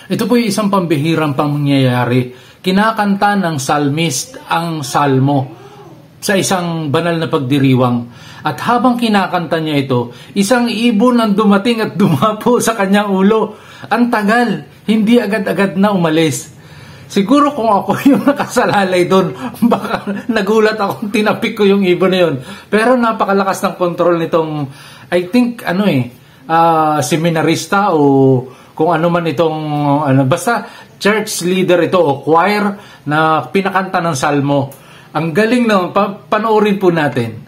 Ito po yung isang pambihirang pangyayari. Kinakanta ng psalmist ang salmo sa isang banal na pagdiriwang. At habang kinakanta niya ito, isang ibon ang dumating at dumapo sa kanyang ulo. Ang tagal, hindi agad-agad na umalis. Siguro kung ako yung nakasalalay doon, baka nagulat ako, tinapik ko yung ibon na yun. Pero napakalakas ng control nitong, I think, seminarista o kung ano man itong, basta church leader ito o choir na pinakanta ng salmo. Ang galing na, panoorin po natin.